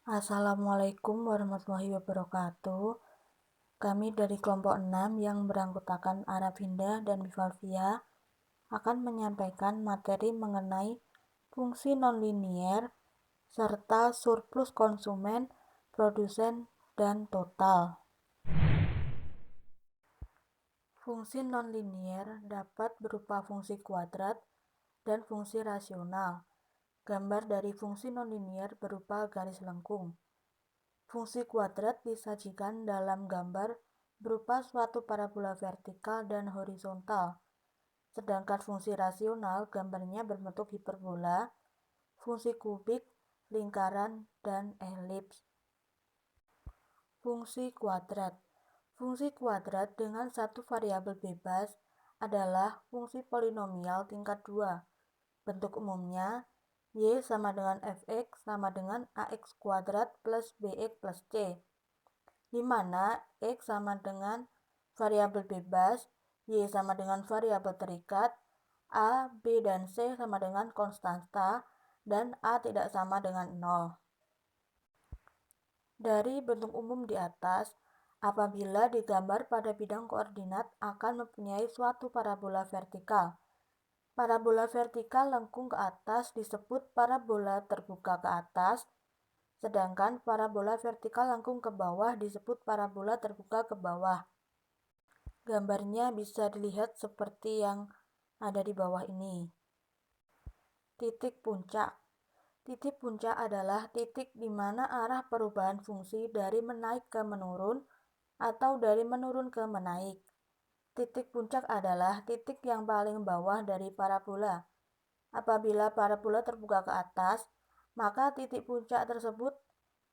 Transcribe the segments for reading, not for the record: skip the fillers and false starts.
Assalamualaikum warahmatullahi wabarakatuh. Kami dari kelompok 6 yang beranggotakan Aravinda dan Bivalvia akan menyampaikan materi mengenai fungsi nonlinier serta surplus konsumen, produsen, dan total. Fungsi nonlinier dapat berupa fungsi kuadrat dan fungsi rasional. Gambar dari fungsi nonlinier berupa garis lengkung. Fungsi kuadrat disajikan dalam gambar berupa suatu parabola vertikal dan horizontal, sedangkan fungsi rasional gambarnya berbentuk hiperbola, fungsi kubik, lingkaran, dan elips. Fungsi kuadrat. Fungsi kuadrat dengan satu variabel bebas adalah fungsi polinomial tingkat 2. Bentuk umumnya y sama dengan fx sama dengan ax kuadrat plus bx plus c, di mana x sama dengan variabel bebas, y sama dengan variabel terikat, a, b, dan c sama dengan konstanta, dan a tidak sama dengan 0. Dari bentuk umum di atas, apabila digambar pada bidang koordinat akan mempunyai suatu parabola vertikal. Parabola vertikal lengkung ke atas disebut parabola terbuka ke atas, sedangkan parabola vertikal lengkung ke bawah disebut parabola terbuka ke bawah. Gambarnya bisa dilihat seperti yang ada di bawah ini. Titik puncak. Titik puncak adalah titik di mana arah perubahan fungsi dari menaik ke menurun atau dari menurun ke menaik. Titik puncak adalah titik yang paling bawah dari parabola. Apabila parabola terbuka ke atas, maka titik puncak tersebut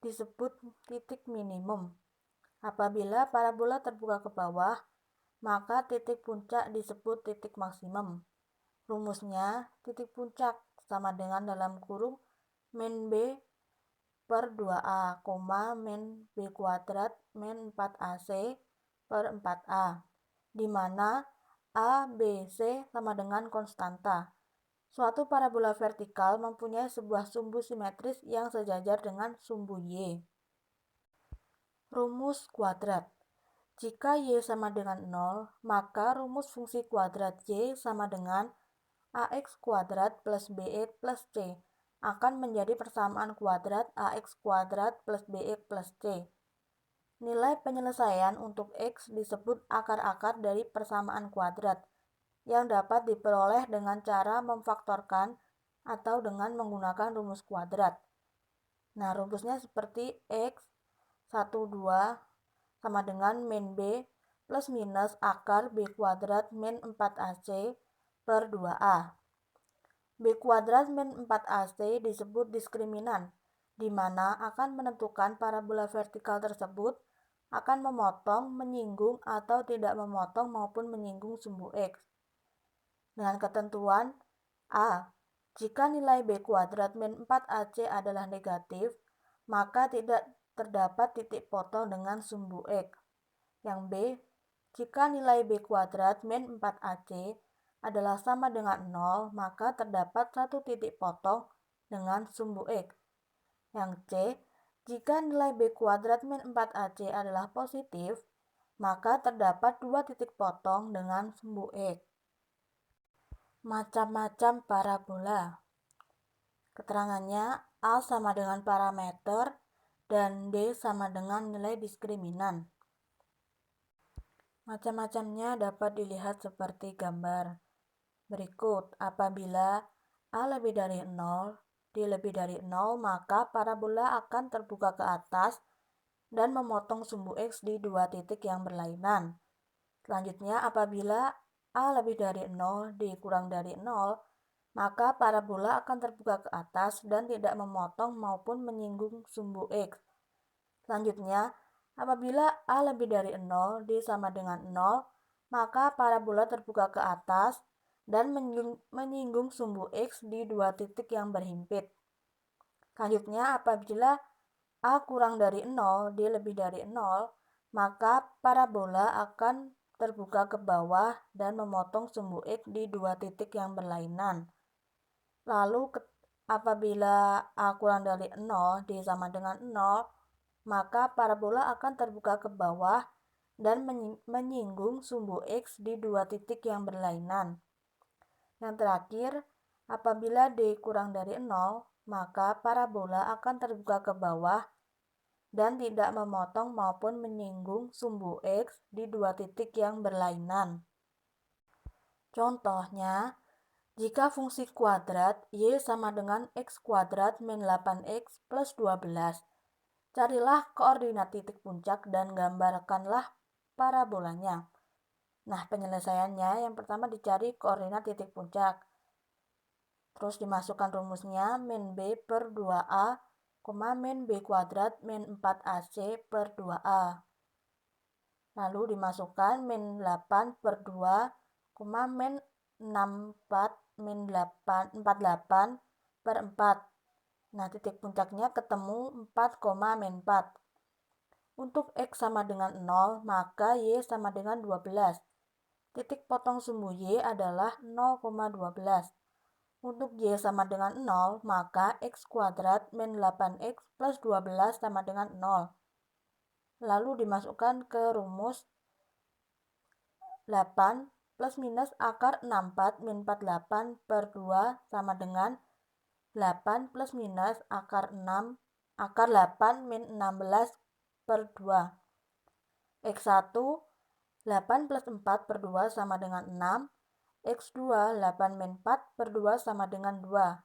disebut titik minimum. Apabila parabola terbuka ke bawah, maka titik puncak disebut titik maksimum. Rumusnya, titik puncak sama dengan dalam kurung min B per 2A, min B kuadrat min 4AC per 4A, di mana A, B, C sama dengan konstanta. Suatu parabola vertikal mempunyai sebuah sumbu simetris yang sejajar dengan sumbu Y. Rumus kuadrat. Jika Y sama dengan 0, maka rumus fungsi kuadrat Y sama dengan AX kuadrat plus BX plus C akan menjadi persamaan kuadrat AX kuadrat plus BX plus C. Nilai penyelesaian untuk X disebut akar-akar dari persamaan kuadrat, yang dapat diperoleh dengan cara memfaktorkan atau dengan menggunakan rumus kuadrat. Nah, rumusnya seperti X 1, 2 sama dengan min B plus minus akar B kuadrat min 4AC per 2A. B kuadrat min 4AC disebut diskriminan, di mana akan menentukan parabola vertikal tersebut akan memotong, menyinggung, atau tidak memotong maupun menyinggung sumbu X. Dengan ketentuan A, jika nilai B kuadrat min 4AC adalah negatif, maka tidak terdapat titik potong dengan sumbu X. Yang B, jika nilai B kuadrat min 4AC adalah sama dengan 0, maka terdapat satu titik potong dengan sumbu X. Yang C, jika nilai B kuadrat min 4AC adalah positif, maka terdapat dua titik potong dengan sumbu X. Macam-macam parabola. Keterangannya, A sama dengan parameter dan D sama dengan nilai diskriminan. Macam-macamnya dapat dilihat seperti gambar berikut. Apabila A lebih dari 0, D lebih dari 0, maka parabola akan terbuka ke atas dan memotong sumbu X di dua titik yang berlainan. Selanjutnya, apabila A lebih dari 0, D kurang dari 0, maka parabola akan terbuka ke atas dan tidak memotong maupun menyinggung sumbu X. Selanjutnya, apabila A lebih dari 0, D sama dengan 0, maka parabola terbuka ke atas dan menyinggung sumbu X di dua titik yang berhimpit. Selanjutnya, apabila A kurang dari 0, D lebih dari 0, maka parabola akan terbuka ke bawah dan memotong sumbu X di dua titik yang berlainan. Lalu Apabila A kurang dari 0, D sama dengan 0, maka parabola akan terbuka ke bawah dan menyinggung sumbu X di dua titik yang berlainan. Yang terakhir, apabila D kurang dari 0, maka parabola akan terbuka ke bawah dan tidak memotong maupun menyinggung sumbu X di dua titik yang berlainan. Contohnya, jika fungsi kuadrat Y sama dengan X kuadrat min 8X plus 12, carilah koordinat titik puncak dan gambarkanlah parabolanya. Nah, penyelesaiannya yang pertama dicari koordinat titik puncak. Terus dimasukkan rumusnya min B per 2A, min B kuadrat min 4AC per 2A. Lalu dimasukkan min 8 per 2, min 64 min 48 per 4. Nah, titik puncaknya ketemu 4, min 4. Untuk X sama dengan 0, maka Y sama dengan 12. Titik potong sumbu Y adalah 0,12. Untuk Y sama dengan 0, maka X kuadrat min 8X plus 12 sama dengan 0. Lalu dimasukkan ke rumus 8 plus minus akar 64 min 48 per 2 sama dengan 8 plus minus akar 6 akar 8 min 16 per 2. X1 8 plus 4 per 2 sama dengan 6. X2 8 min 4 per 2 sama dengan 2.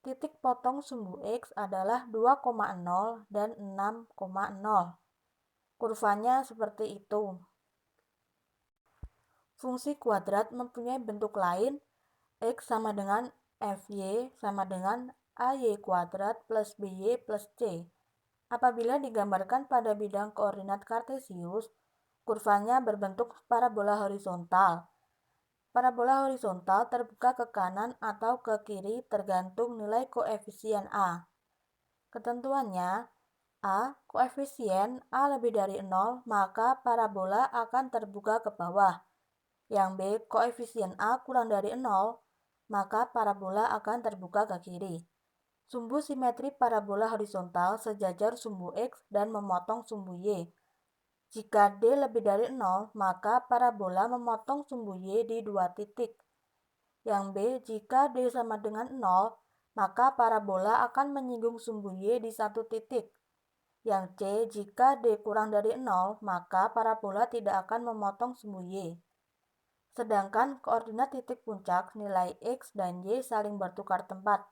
Titik potong sumbu X adalah 2,0 dan 6,0. Kurvanya seperti itu. Fungsi kuadrat mempunyai bentuk lain. X sama dengan FY sama dengan AY kuadrat plus BY plus C. Apabila digambarkan pada bidang koordinat kartesius, kurvanya berbentuk parabola horizontal. Parabola horizontal terbuka ke kanan atau ke kiri tergantung nilai koefisien A. Ketentuannya, A, koefisien A lebih dari 0, maka parabola akan terbuka ke bawah. Yang B, koefisien A kurang dari 0, maka parabola akan terbuka ke kiri. Sumbu simetri parabola horizontal sejajar sumbu X dan memotong sumbu Y. Jika D lebih dari 0, maka parabola memotong sumbu Y di dua titik. Yang B, jika D sama dengan 0, maka parabola akan menyinggung sumbu Y di satu titik. Yang C, jika D kurang dari 0, maka parabola tidak akan memotong sumbu Y. Sedangkan koordinat titik puncak nilai X dan Y saling bertukar tempat.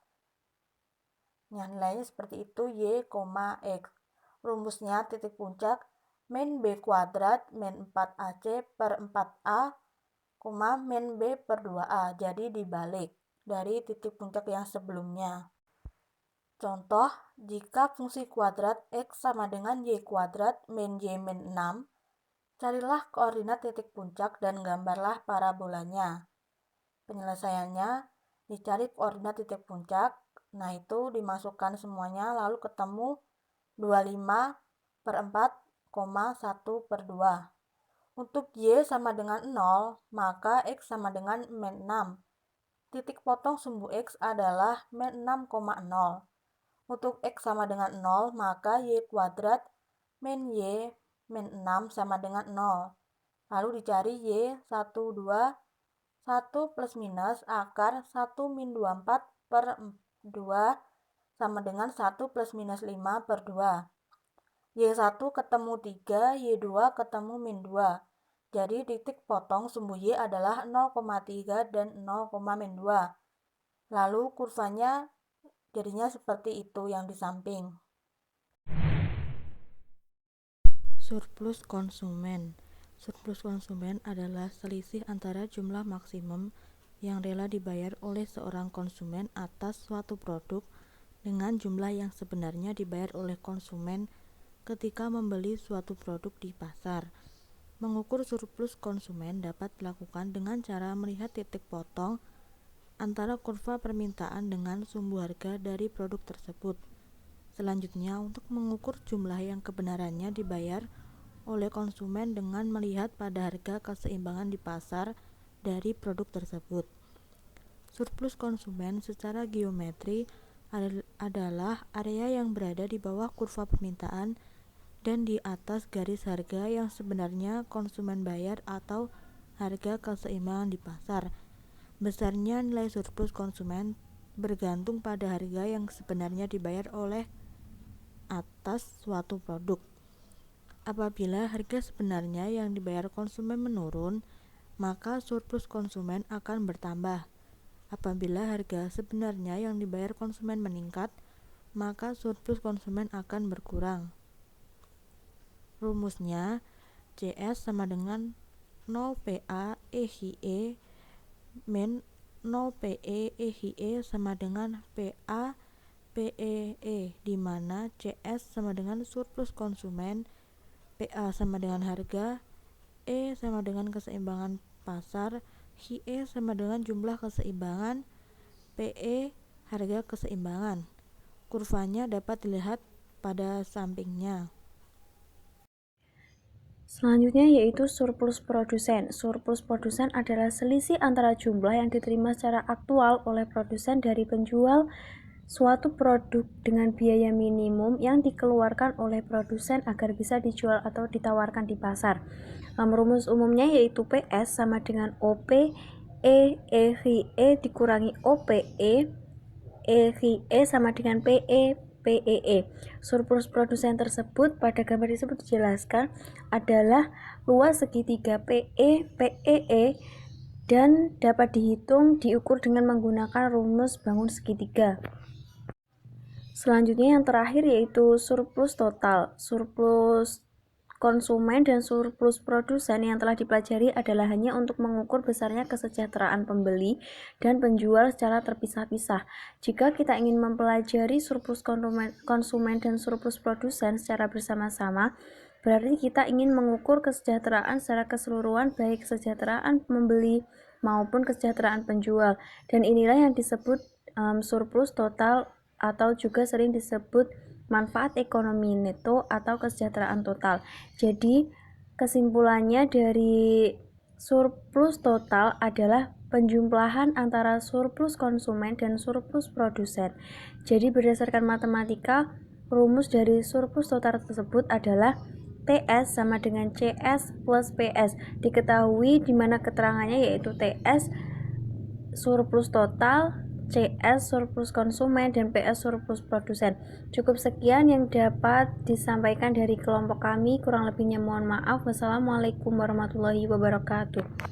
Nah, nilainya seperti itu, Y, X. Rumusnya titik puncak min B kuadrat min 4AC per 4A, min B per 2A. Jadi dibalik dari titik puncak yang sebelumnya. Contoh, jika fungsi kuadrat X sama dengan Y kuadrat min Y min 6, carilah koordinat titik puncak dan gambarlah parabolanya. Penyelesaiannya, dicari koordinat titik puncak. Nah, itu dimasukkan semuanya lalu ketemu 25 per 4, 1 per 2. Untuk Y sama dengan 0, maka X sama dengan min 6. Titik potong sumbu X adalah min 6,0. Untuk X sama dengan 0, maka Y kuadrat min Y min 6 sama dengan 0. Lalu dicari Y 1, 2, 1 plus minus akar 1 min 24 per 2 sama dengan 1 plus minus 5 per 2. Y1 ketemu 3, Y2 ketemu min 2. Jadi titik potong sumbu Y adalah 0,3 dan 0,2. Lalu kurvanya jadinya seperti itu yang di samping. Surplus konsumen. Surplus konsumen adalah selisih antara jumlah maksimum yang rela dibayar oleh seorang konsumen atas suatu produk dengan jumlah yang sebenarnya dibayar oleh konsumen ketika membeli suatu produk di pasar. Mengukur surplus konsumen dapat dilakukan dengan cara melihat titik potong antara kurva permintaan dengan sumbu harga dari produk tersebut. Selanjutnya, untuk mengukur jumlah yang kebenarannya dibayar oleh konsumen dengan melihat pada harga keseimbangan di pasar dari produk tersebut. Surplus konsumen secara geometri adalah area yang berada di bawah kurva permintaan dan di atas garis harga yang sebenarnya konsumen bayar atau harga keseimbangan di pasar. Besarnya nilai surplus konsumen bergantung pada harga yang sebenarnya dibayar oleh atas suatu produk. Apabila harga sebenarnya yang dibayar konsumen menurun, maka surplus konsumen akan bertambah. Apabila harga sebenarnya yang dibayar konsumen meningkat, maka surplus konsumen akan berkurang. Rumusnya, CS sama dengan 0 PA EHE min 0 PE EHE sama dengan PA PEE, di mana CS sama dengan surplus konsumen, PA sama dengan harga, E sama dengan keseimbangan pasar, HIE sama dengan jumlah keseimbangan, PE harga keseimbangan. Kurvanya dapat dilihat pada sampingnya. Selanjutnya yaitu surplus produsen. Surplus produsen adalah selisih antara jumlah yang diterima secara aktual oleh produsen dari penjual suatu produk dengan biaya minimum yang dikeluarkan oleh produsen agar bisa dijual atau ditawarkan di pasar. Rumus umumnya yaitu PS sama dengan OP E dikurangi OPE, EE sama dengan PEE. Surplus produsen tersebut pada gambar tersebut dijelaskan adalah luas segitiga PEE dan dapat diukur dengan menggunakan rumus bangun segitiga. Selanjutnya yang terakhir yaitu surplus total. Surplus konsumen dan surplus produsen yang telah dipelajari adalah hanya untuk mengukur besarnya kesejahteraan pembeli dan penjual secara terpisah-pisah. Jika kita ingin mempelajari surplus konsumen dan surplus produsen secara bersama-sama, berarti kita ingin mengukur kesejahteraan secara keseluruhan, baik kesejahteraan pembeli maupun kesejahteraan penjual. Dan inilah yang disebut surplus total atau juga sering disebut manfaat ekonomi neto atau kesejahteraan total. Jadi kesimpulannya dari surplus total adalah penjumlahan antara surplus konsumen dan surplus produsen. Jadi berdasarkan matematika, rumus dari surplus total tersebut adalah TS sama dengan CS plus PS. Diketahui di mana keterangannya yaitu TS surplus total, CS surplus konsumen, dan PS surplus produsen. Cukup sekian yang dapat disampaikan dari kelompok kami, kurang lebihnya mohon maaf. Wassalamualaikum warahmatullahi wabarakatuh.